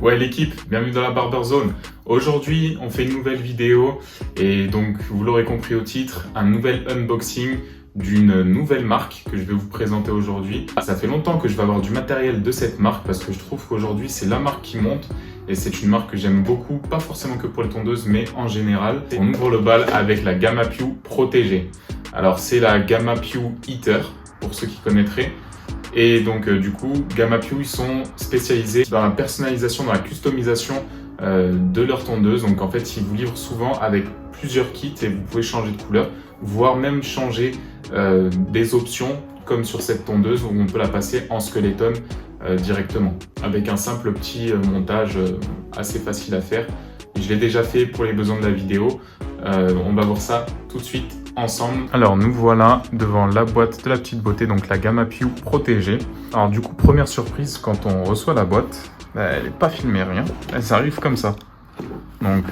Ouais l'équipe, bienvenue dans la Barber Zone. Aujourd'hui on fait une nouvelle vidéo et donc vous l'aurez compris au titre, un nouvel unboxing d'une nouvelle marque que je vais vous présenter aujourd'hui. Ça fait longtemps que je vais avoir du matériel de cette marque parce que je trouve qu'aujourd'hui c'est la marque qui monte et c'est une marque que j'aime beaucoup, pas forcément que pour les tondeuses mais en général. On ouvre le bal avec la Gamma Pew protégée. Alors c'est la Gamma Pew Heater pour ceux qui connaîtraient. Et donc du coup, Gamma Pew, ils sont spécialisés dans la personnalisation, dans la customisation de leurs tondeuses. Donc en fait, ils vous livrent souvent avec plusieurs kits et vous pouvez changer de couleur, voire même changer des options comme sur cette tondeuse où on peut la passer en skeleton directement avec un simple petit montage assez facile à faire. Je l'ai déjà fait pour les besoins de la vidéo. On va voir ça tout de suite ensemble. Alors nous voilà devant la boîte de la petite beauté, donc la Gamma Pew protégée. Alors du coup, première surprise, quand on reçoit la boîte, elle n'est pas filmée, rien. Elle s'arrive comme ça. Donc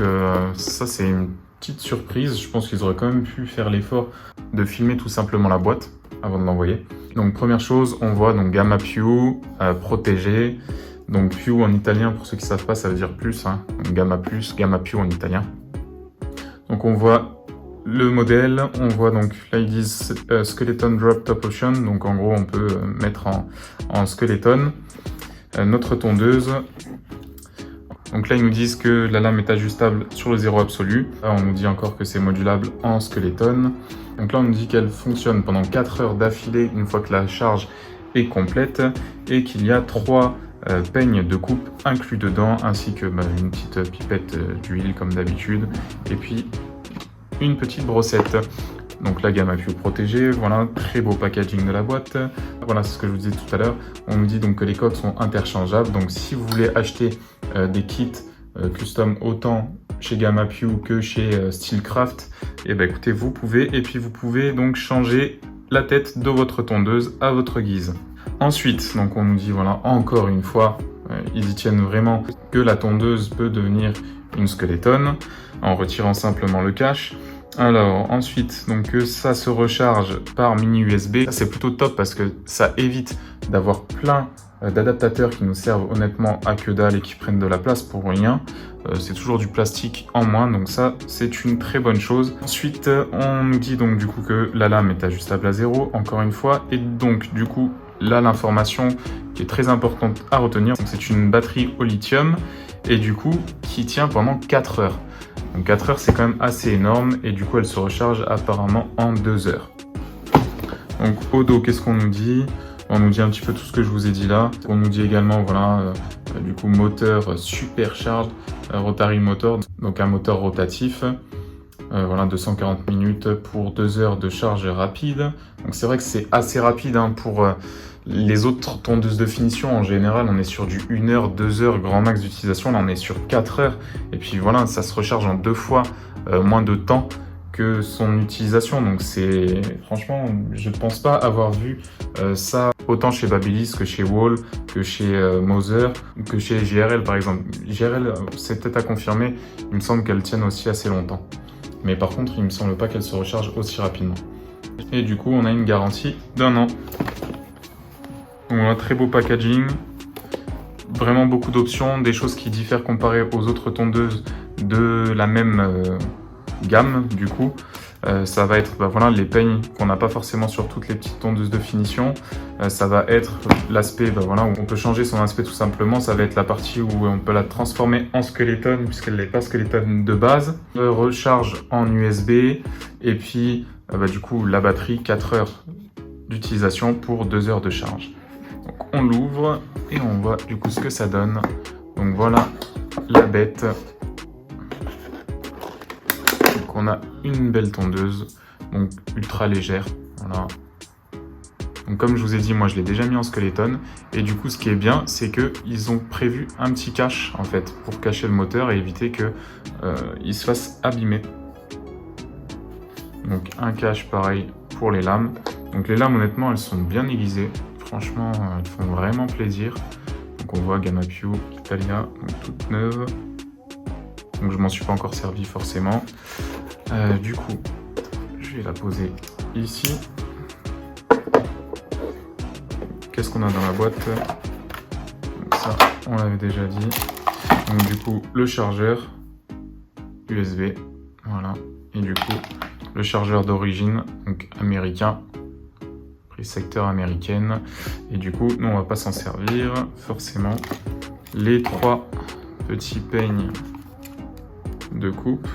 ça c'est une petite surprise. Je pense qu'ils auraient quand même pu faire l'effort de filmer tout simplement la boîte avant de l'envoyer. Donc première chose, on voit donc Gamma Pew protégée. Donc Pew en italien, pour ceux qui ne savent pas, ça veut dire plus. Hein. Donc, Gamma plus, Gamma Pew en italien. Donc on voit le modèle, on voit donc là ils disent Skeleton Drop Top Option, donc en gros on peut mettre en skeleton notre tondeuse. Donc là ils nous disent que la lame est ajustable sur le zéro absolu. Là, on nous dit encore que c'est modulable en skeleton. Donc là on nous dit qu'elle fonctionne pendant 4 heures d'affilée une fois que la charge est complète et qu'il y a 3 peignes de coupe inclus dedans, ainsi que une petite pipette d'huile comme d'habitude et puis une petite brossette. Donc la Gamma Pew protégée, voilà, très beau packaging de la boîte. Voilà, c'est ce que je vous disais tout à l'heure. On nous dit donc que les coques sont interchangeables. Donc si vous voulez acheter des kits custom autant chez Gamma Pew que chez Steelcraft, et ben écoutez, vous pouvez. Et puis vous pouvez donc changer la tête de votre tondeuse à votre guise. Ensuite, donc on nous dit, voilà, encore une fois, ils y tiennent vraiment, que la tondeuse peut devenir une skeleton en retirant simplement le cache. Alors ensuite, donc ça se recharge par mini USB. C'est plutôt top parce que ça évite d'avoir plein d'adaptateurs qui nous servent honnêtement à que dalle et qui prennent de la place pour rien. C'est toujours du plastique en moins, donc ça c'est une très bonne chose. Ensuite, on nous dit donc du coup que la lame est ajustable à 0, encore une fois, et donc du coup là l'information qui est très importante à retenir, c'est une batterie au lithium et du coup qui tient pendant 4 heures. Donc 4 heures c'est quand même assez énorme et du coup elle se recharge apparemment en 2 heures. Donc au dos, qu'est-ce qu'on nous dit? On nous dit un petit peu tout ce que je vous ai dit là. On nous dit également, voilà, du coup moteur supercharged rotary motor, donc un moteur rotatif. Voilà, 240 minutes pour 2 heures de charge rapide. Donc c'est vrai que c'est assez rapide hein, pour les autres tondeuses de finition. En général, on est sur du 1 heure, 2 heures grand max d'utilisation. Là, on est sur 4 heures. Et puis voilà, ça se recharge en 2 fois moins de temps que son utilisation. Donc c'est franchement, je ne pense pas avoir vu ça autant chez Babyliss que chez Wall, que chez Moser, que chez JRL par exemple. JRL, c'est peut-être à confirmer. Il me semble qu'elles tiennent aussi assez longtemps. Mais par contre, il ne me semble pas qu'elle se recharge aussi rapidement. Et du coup, on a une garantie d'1 an. Donc on a un très beau packaging. Vraiment beaucoup d'options, des choses qui diffèrent comparé aux autres tondeuses de la même gamme du coup. Ça va être voilà, les peignes qu'on n'a pas forcément sur toutes les petites tondeuses de finition. Ça va être l'aspect voilà, où on peut changer son aspect tout simplement. Ça va être la partie où on peut la transformer en skeleton puisqu'elle n'est pas skeleton de base. Recharge en USB et puis du coup la batterie 4 heures d'utilisation pour 2 heures de charge. Donc on l'ouvre et on voit du coup ce que ça donne. Donc voilà la bête. On a une belle tondeuse, donc ultra légère, voilà. Donc comme je vous ai dit, moi je l'ai déjà mis en skeleton, et du coup ce qui est bien, c'est qu'ils ont prévu un petit cache en fait, pour cacher le moteur et éviter qu'il se fasse abîmer. Donc un cache pareil pour les lames. Donc les lames honnêtement elles sont bien aiguisées, franchement elles font vraiment plaisir. Donc on voit Gamma Pew Italia, donc toute neuve. Donc je m'en suis pas encore servi forcément. Du coup, je vais la poser ici. Qu'est-ce qu'on a dans la boîte? Donc ça, on l'avait déjà dit. Donc du coup, le chargeur USB, voilà. Et du coup, le chargeur d'origine, donc américain, prise secteur américaine. Et du coup, nous, on va pas s'en servir, forcément. Les 3 petits peignes de coupe.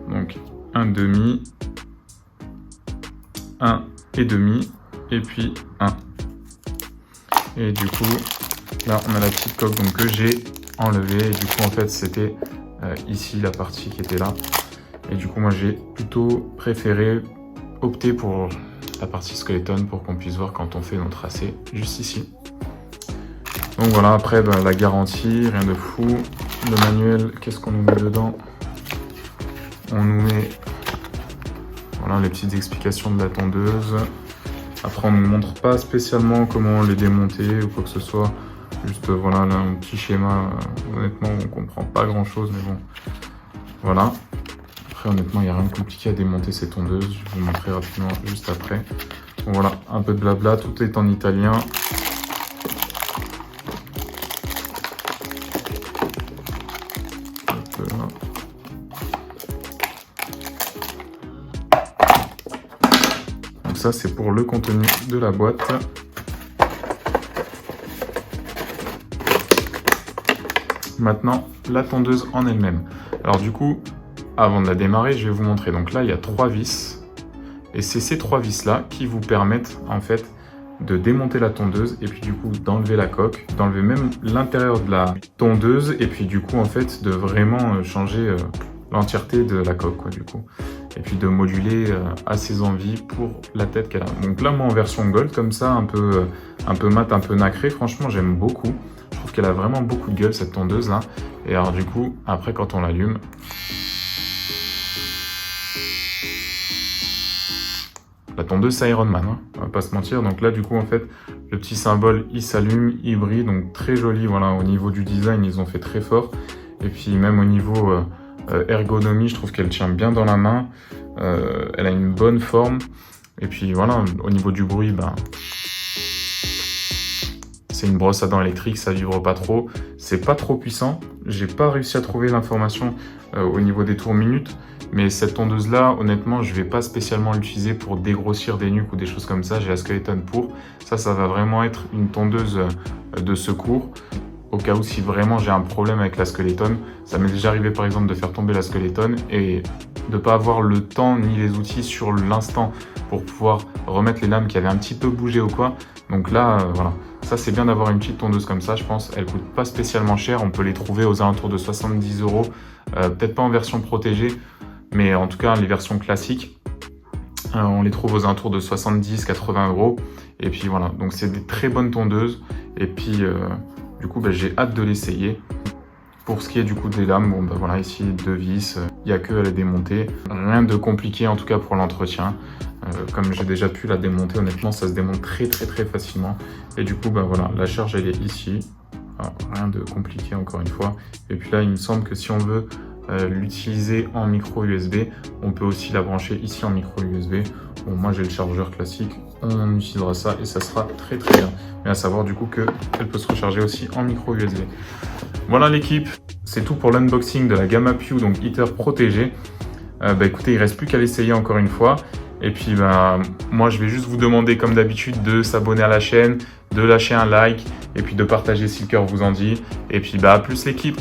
Donc, un demi, un et demi, et puis un. Et du coup, là, on a la petite coque donc, que j'ai enlevée. Et du coup, en fait, c'était ici la partie qui était là. Et du coup, moi, j'ai plutôt préféré opter pour la partie skeleton pour qu'on puisse voir quand on fait notre tracé juste ici. Donc voilà, après, la garantie, rien de fou. Le manuel, qu'est-ce qu'on nous met dedans? On nous met voilà, les petites explications de la tondeuse. Après, on ne nous montre pas spécialement comment les démonter ou quoi que ce soit. Juste, voilà, là, un petit schéma. Honnêtement, on comprend pas grand-chose, mais bon. Voilà. Après, honnêtement, il n'y a rien de compliqué à démonter ces tondeuses. Je vais vous montrer rapidement juste après. Bon, voilà, un peu de blabla. Tout est en italien. Donc ça, c'est pour le contenu de la boîte. Maintenant, la tondeuse en elle-même. Alors du coup, avant de la démarrer, je vais vous montrer. Donc là, il y a 3 vis. Et c'est ces 3 vis-là qui vous permettent, en fait, de démonter la tondeuse et puis du coup d'enlever la coque, d'enlever même l'intérieur de la tondeuse et puis du coup, en fait, de vraiment changer l'entièreté de la coque, quoi, du coup. Et puis de moduler à ses envies pour la tête qu'elle a. Donc là, moi, en version gold, comme ça, un peu mat, un peu nacré, franchement, j'aime beaucoup. Je trouve qu'elle a vraiment beaucoup de gueule, cette tondeuse-là. Et alors, du coup, après, quand on l'allume, la tondeuse, c'est Iron Man, hein, on va pas se mentir. Donc là, du coup, en fait, le petit symbole, il s'allume, il brille. Donc très joli, voilà, au niveau du design, ils ont fait très fort. Et puis même au niveau ergonomie, je trouve qu'elle tient bien dans la main. Elle a une bonne forme. Et puis voilà, au niveau du bruit, c'est une brosse à dents électrique, ça vibre pas trop. C'est pas trop puissant. J'ai pas réussi à trouver l'information au niveau des tours minutes. Mais cette tondeuse-là, honnêtement, je vais pas spécialement l'utiliser pour dégrossir des nuques ou des choses comme ça. J'ai la Skeleton pour. Ça va vraiment être une tondeuse de secours. Au cas où si vraiment j'ai un problème avec la Skeleton. Ça m'est déjà arrivé par exemple de faire tomber la Skeleton et de pas avoir le temps ni les outils sur l'instant pour pouvoir remettre les lames qui avaient un petit peu bougé ou quoi. Donc là, voilà. Ça, c'est bien d'avoir une petite tondeuse comme ça, je pense. Elle coûte pas spécialement cher. On peut les trouver aux alentours de 70 €. Peut-être pas en version protégée, mais en tout cas, les versions classiques, on les trouve aux alentours de 70-80 €. Et puis voilà, donc c'est des très bonnes tondeuses. Et puis, du coup, j'ai hâte de l'essayer. Pour ce qui est du coup des lames, bon voilà, ici 2 vis, il n'y a que à les démonter. Rien de compliqué en tout cas pour l'entretien. Comme j'ai déjà pu la démonter, honnêtement, ça se démonte très facilement. Et du coup, voilà, la charge elle est ici. Alors, rien de compliqué encore une fois. Et puis là, il me semble que si on veut l'utiliser en micro USB, on peut aussi la brancher ici en micro USB. Bon, moi j'ai le chargeur classique, on utilisera ça et ça sera très bien. Mais à savoir du coup qu'elle peut se recharger aussi en micro USB. Voilà l'équipe, c'est tout pour l'unboxing de la Gamma Pew, donc heater protégé. Écoutez, il ne reste plus qu'à l'essayer encore une fois. Et puis moi je vais juste vous demander comme d'habitude de s'abonner à la chaîne, de lâcher un like et puis de partager si le cœur vous en dit. Et puis à plus l'équipe.